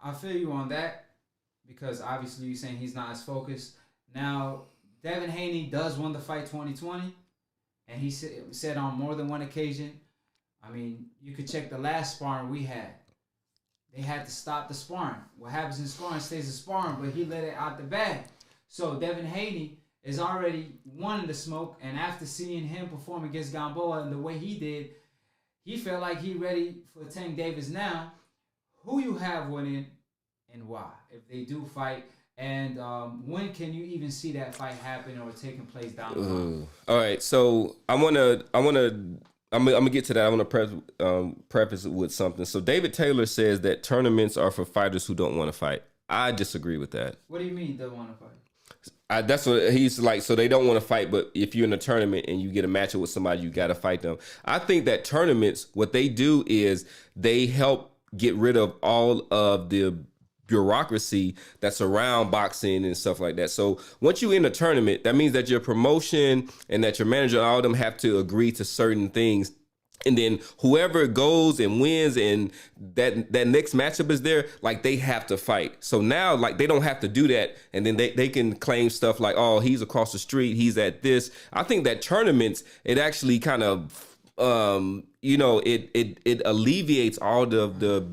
I feel you on that because obviously you're saying he's not as focused. Now, Devin Haney does want to fight 2020, and he said on more than one occasion. I mean, you could check the last sparring we had. They had to stop the sparring. What happens in sparring stays in sparring, but he let it out the bag. So Devin Haney is already wanting to smoke, and after seeing him perform against Gamboa and the way he did, he felt like he ready for Tank Davis now. Who you have winning and why, if they do fight, and when can you even see that fight happen or taking place down the line? All right, so I'm gonna get to that. I want to preface it with something. So David Taylor says that tournaments are for fighters who don't want to fight. I disagree with that. What do you mean don't want to fight? That's what he's like. So they don't want to fight, but if you're in a tournament and you get a matchup with somebody, you got to fight them. I think that tournaments, what they do is they help get rid of all of the bureaucracy that's around boxing and stuff like that. So once you in a tournament, that means that your promotion and that your manager, all of them have to agree to certain things. And then whoever goes and wins and that next matchup is there, like they have to fight. So now like they don't have to do that. And then they can claim stuff like, oh, he's across the street, he's at this. I think that tournaments, it actually kind of, it alleviates all the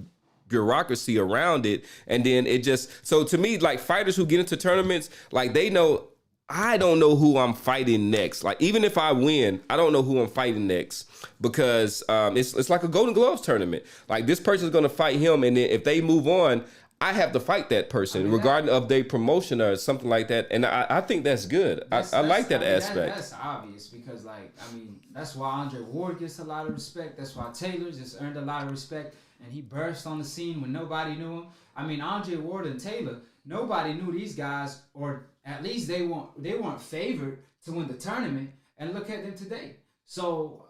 bureaucracy around it. And then it just, so to me, like fighters who get into tournaments, like they know, I don't know who I'm fighting next. Like even if I win, I don't know who I'm fighting next because it's like a Golden Gloves tournament. Like this person's going to fight him, and then if they move on, I have to fight that person, regardless of their promotion or something like that. And I think that's good. I like that aspect. That's obvious because, that's why Andre Ward gets a lot of respect. That's why Taylor just earned a lot of respect, and he burst on the scene when nobody knew him. I mean, Andre Ward and Taylor, nobody knew these guys, or at least they weren't favored to win the tournament. And look at them today. So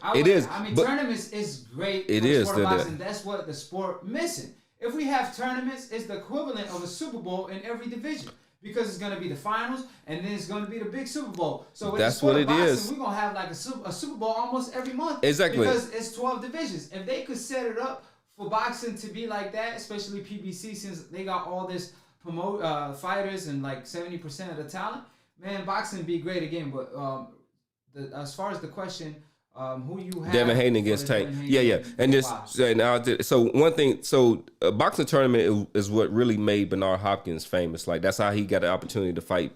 tournaments is great. It is. Boxing. That's what the sport missing. If we have tournaments, it's the equivalent of a Super Bowl in every division because it's going to be the finals and then it's going to be the big Super Bowl. So with that's the sport what of boxing, is. We're going to have like a Super Bowl almost every month. Exactly. Because it's 12 divisions. If they could set it up for boxing to be like that, especially PBC, since they got all this fighters and like 70% of the talent, man, boxing would be great again. But as far as the question, who you have? Devin Haney against Tank. Yeah. And so one thing, a boxing tournament is what really made Bernard Hopkins famous. Like that's how he got the opportunity to fight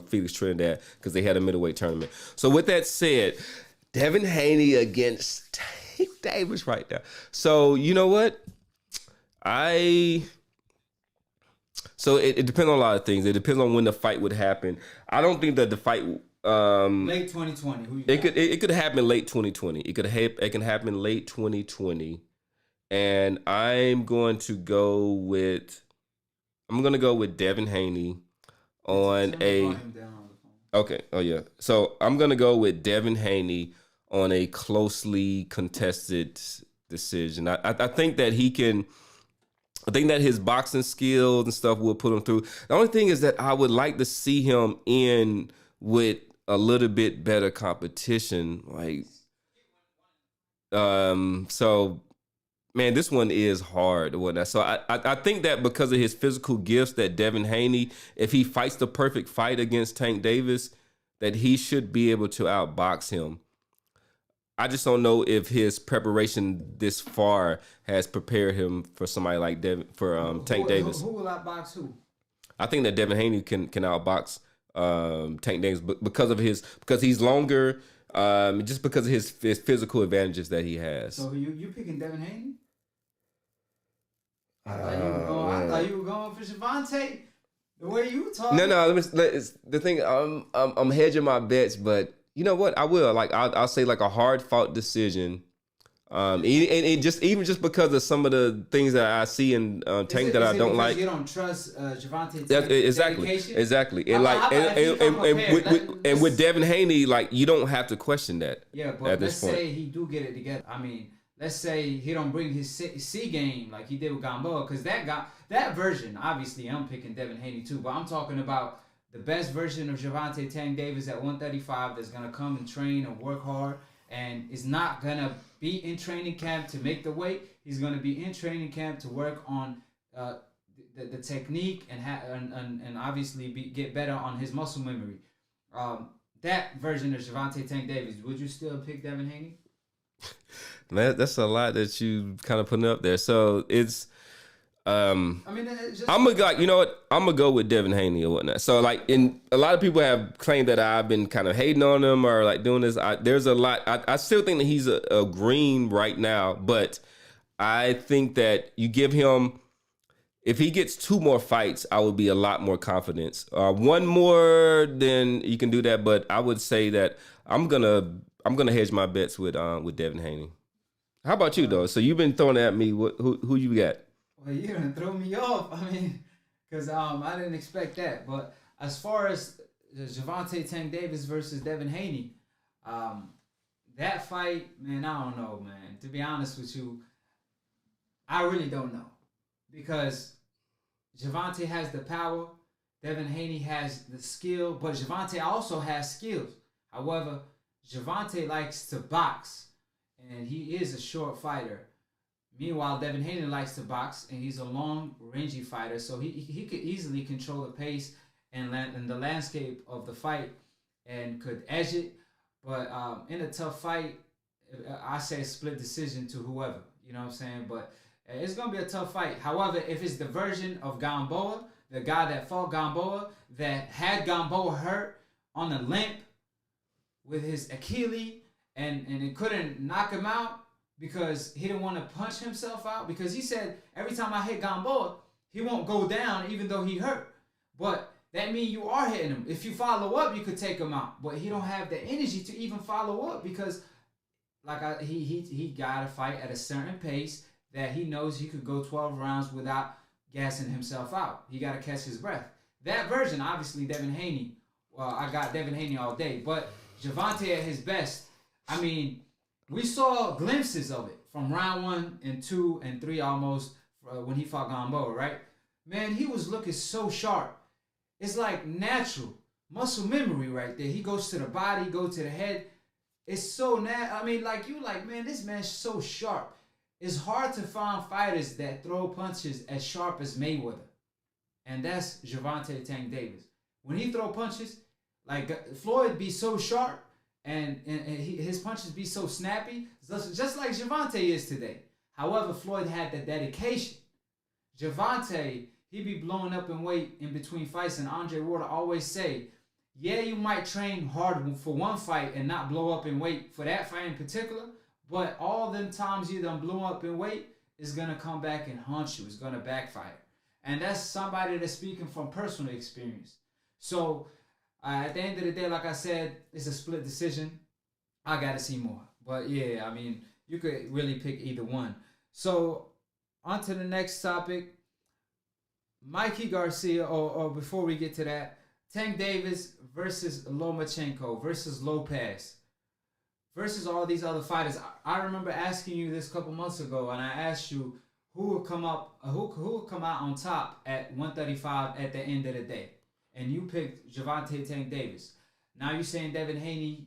Felix Trinidad, because they had a middleweight tournament. So with that said, Devin Haney against Tank Davis right now. So you know what? So it depends on a lot of things. It depends on when the fight would happen. I don't think that the fight late 2020. Who you got? It could happen late 2020. It can happen late 2020, and I'm going to go with Devin Haney on a. Okay. Oh yeah. So I'm gonna go with Devin Haney on a closely contested decision. I think that he can. I think that his boxing skills and stuff will put him through. The only thing is that I would like to see him in with a little bit better competition. So man, this one is hard. So I think that because of his physical gifts, that Devin Haney, if he fights the perfect fight against Tank Davis, that he should be able to outbox him. I just don't know if his preparation this far has prepared him for somebody like Tank Davis. Who will outbox who? I think that Devin Haney can outbox Tank Davis because he's longer, just because of his physical advantages that he has. So you picking Devin Haney? I thought you were going for Gervonta. The way you talking. No. The thing, I'm hedging my bets, but. You know what? I will. I'll say like a hard fought decision. And just because of some of the things that I see in Tank that I don't like. You don't trust Gervonta's exactly. And with Devin Haney, like you don't have to question that. Yeah, but let's say he do get it together. I mean, let's say he don't bring his C game like he did with Gamboa, because that version. Obviously, I'm picking Devin Haney too, but I'm talking about the best version of Gervonta Tank Davis at 135 that's going to come and train and work hard and is not going to be in training camp to make the weight. He's going to be in training camp to work on the technique and obviously get better on his muscle memory. That version of Gervonta Tank Davis, would you still pick Devin Haney? Man, that's a lot that you kind of putting up there. So it's. I mean, it's just, I'm gonna go. You know what? I'm gonna go with Devin Haney or whatnot. So like, a lot of people have claimed that I've been kind of hating on him or like doing this. There's a lot. I still think that he's a green right now, but I think that you give him, if he gets 2 more fights, I would be a lot more confident. 1 more, then you can do that. But I would say that I'm gonna hedge my bets with Devin Haney. How about you though? So you've been throwing at me. Who you got? Well, you done throw me off. I mean, because I didn't expect that. But as far as Gervonta Tank Davis versus Devin Haney, that fight, man, I don't know, man. To be honest with you, I really don't know. Because Gervonta has the power, Devin Haney has the skill, but Gervonta also has skills. However, Gervonta likes to box, and he is a short fighter. Meanwhile, Devin Haney likes to box, and he's a long, rangy fighter, so he could easily control the pace and the landscape of the fight and could edge it. But in a tough fight, I say split decision to whoever. You know what I'm saying? But it's going to be a tough fight. However, if it's the version of Gamboa, the guy that fought Gamboa, that had Gamboa hurt on a limp with his Achilles, and it couldn't knock him out, because he didn't want to punch himself out, because he said, every time I hit Gamboa, he won't go down even though he hurt. But that means you are hitting him. If you follow up, you could take him out. But he don't have the energy to even follow up, because he got to fight at a certain pace that he knows he could go 12 rounds without gassing himself out. He got to catch his breath. That version, obviously, Devin Haney. Well, I got Devin Haney all day. But Gervonta at his best, I mean, we saw glimpses of it from round 1 and 2 and 3 almost when he fought Gamboa, right? Man, he was looking so sharp. It's like natural muscle memory right there. He goes to the body, goes to the head. It's so I mean, man, this man's so sharp. It's hard to find fighters that throw punches as sharp as Mayweather. And that's Gervonta Tank Davis. When he throw punches, like Floyd be so sharp, and his punches be so snappy, just like Gervonta is today. However, Floyd had the dedication. Gervonta, he be blowing up in weight in between fights, and Andre Ward always say, yeah, you might train hard for one fight and not blow up in weight for that fight in particular, but all them times you done blow up in weight is going to come back and haunt you. It's going to backfire. And that's somebody that's speaking from personal experience. So, at the end of the day, like I said, it's a split decision. I got to see more. But yeah, I mean, you could really pick either one. So, on to the next topic. Mikey Garcia, or before we get to that, Tank Davis versus Lomachenko versus Lopez versus all these other fighters. I remember asking you this a couple months ago, and I asked you who would come out on top at 135 at the end of the day. And you picked Gervonta Tank Davis. Now you're saying Devin Haney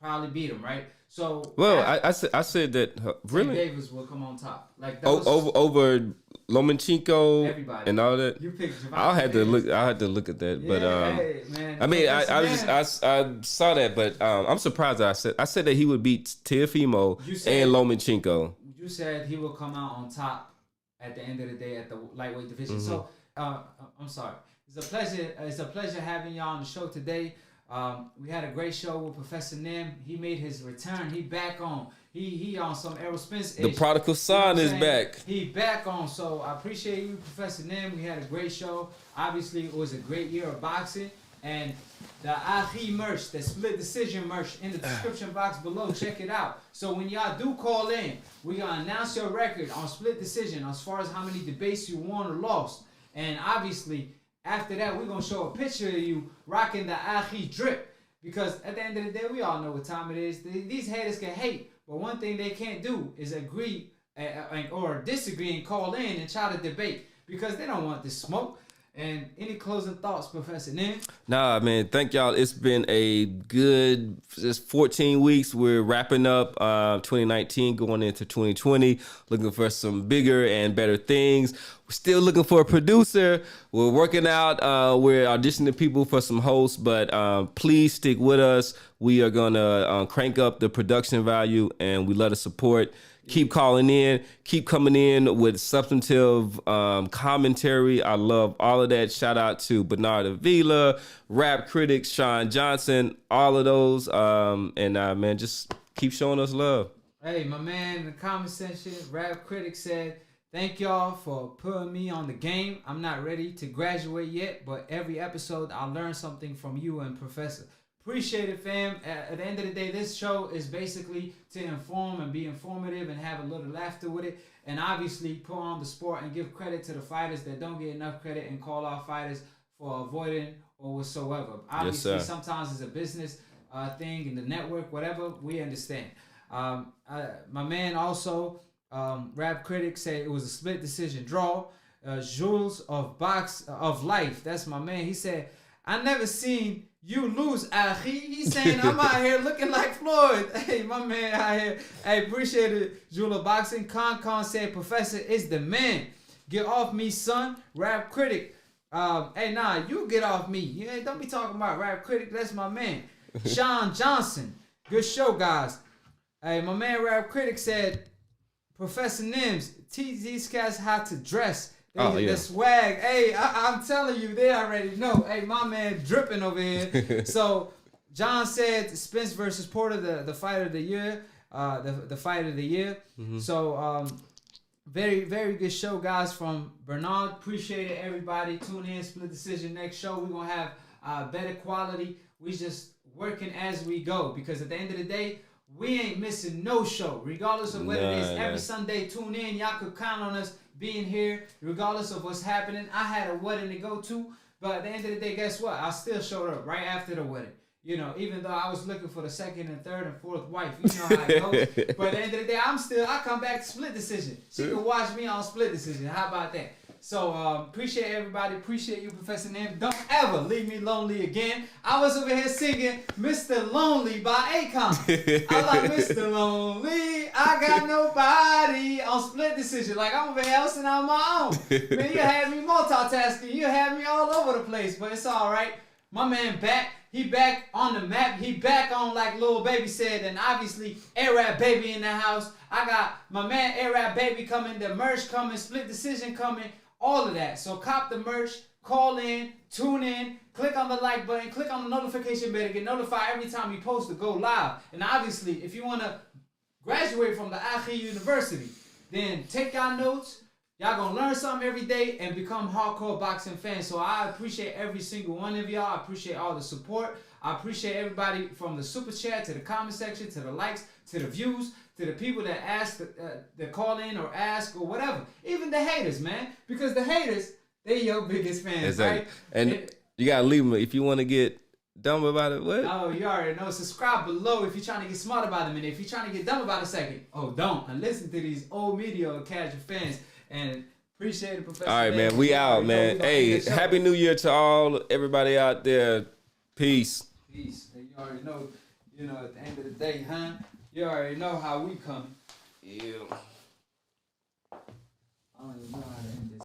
probably beat him, right? So I said that really Tank Davis will come on top, like over Lomachenko, everybody and all that. You picked Gervonta. I had to look at that, but hey, man, I mean, I saw that, but I'm surprised. I said that he would beat Teofimo and Lomachenko. You said he will come out on top at the end of the day at the lightweight division. Mm-hmm. So I'm sorry. It's a pleasure having y'all on the show today. We had a great show with Professor Nim. He made his return. He back on. He on some Errol Spence. The prodigal son is back. He back on. So I appreciate you, Professor Nim. We had a great show. Obviously, it was a great year of boxing. And the AkHi merch, the Split Decision merch, in the description box below. Check it out. So when y'all do call in, we gonna announce your record on Split Decision as far as how many debates you won or lost. And obviously, after that, we're going to show a picture of you rocking the AkHi drip. Because at the end of the day, we all know what time it is. These haters can hate. But one thing they can't do is agree or disagree and call in and try to debate. Because they don't want this smoke. And any closing thoughts, Professor Nim? Nah, man. Thank y'all. It's been a good just 14 weeks. We're wrapping up 2019, going into 2020, looking for some bigger and better things. We're still looking for a producer. We're working out. We're auditioning people for some hosts, but please stick with us. We are going to crank up the production value, and we love the support. Keep calling in. Keep coming in with substantive commentary. I love all of that. Shout out to Bernard Avila, Rap Critics, Sean Johnson, all of those. Man, just keep showing us love. Hey, my man in the comment section, Rap Critic said, thank y'all for putting me on the game. I'm not ready to graduate yet, but every episode I learn something from you and Professor. Appreciate it, fam. At the end of the day, this show is basically to inform and be informative and have a little laughter with it. And obviously put on the sport and give credit to the fighters that don't get enough credit and call out fighters for avoiding or whatsoever. Obviously, sometimes it's a business thing in the network, whatever. We understand. My man also, Rap Critic, said it was a split decision draw. Jules of Life, that's my man. He said, I never seen you lose, AkHi. He's saying I'm out here looking like Floyd. Hey, my man out here. Hey, appreciate it. Jewel of Boxing. Con said, Professor is the man. Get off me, son. Rap Critic. Hey, nah, you get off me. Yeah, don't be talking about Rap Critic. That's my man. Sean Johnson. Good show, guys. Hey, my man Rap Critic said, Professor Nims, teach these cats how to dress. The swag. Hey, I'm telling you, they already know. Hey, my man dripping over here. So, John said Spence versus Porter, the fight of the year. The fight of the year. Mm-hmm. So, very, very good show, guys, from Bernard. Appreciate it, everybody. Tune in, Split Decision. Next show, we're going to have better quality. We just working as we go. Because at the end of the day, we ain't missing no show. Regardless of whether it is every Sunday, tune in. Y'all could count on us being here, regardless of what's happening. I had a wedding to go to, but at the end of the day, guess what? I still showed up right after the wedding. You know, even though I was looking for the second and third and fourth wife. You know how it goes. But at the end of the day, I come back to Split Decision. She can watch me on Split Decision. How about that? So, appreciate everybody. Appreciate you, Professor Nim. Don't ever leave me lonely again. I was over here singing Mr. Lonely by AkHi. I like Mr. Lonely. I got nobody on Split Decision. Like, I'm over here hustling on my own. Man, you had me multitasking. You had me all over the place. But it's all right. My man back. He back on the map. He back on, like Lil Baby said. And obviously, A-Rap Baby in the house. I got my man A-Rap Baby coming. The merch coming. Split Decision coming. All of that. So cop the merch, call in, tune in, click on the like button, click on the notification bell to get notified every time we post to go live. And obviously, if you want to graduate from the AkHi University, then take y'all notes. Y'all gonna learn something every day and become hardcore boxing fans. So I appreciate every single one of y'all. I appreciate all the support. I appreciate everybody from the super chat to the comment section to the likes to the views to the people that ask, that call in or ask or whatever. Even the haters, man. Because the haters, they your biggest fans, exactly. Right? And you gotta leave them if you want to get dumb about it. What? Oh, you already know. Subscribe below if you're trying to get smart about a minute. If you're trying to get dumb about a second, don't. And listen to these old media or casual fans. And appreciate it, Professor. All right, man. We out, man. Hey, Happy New Year to all everybody out there. Peace. Peace. You already know, at the end of the day, huh? You already know how we come. Yeah. I don't even know how to end this.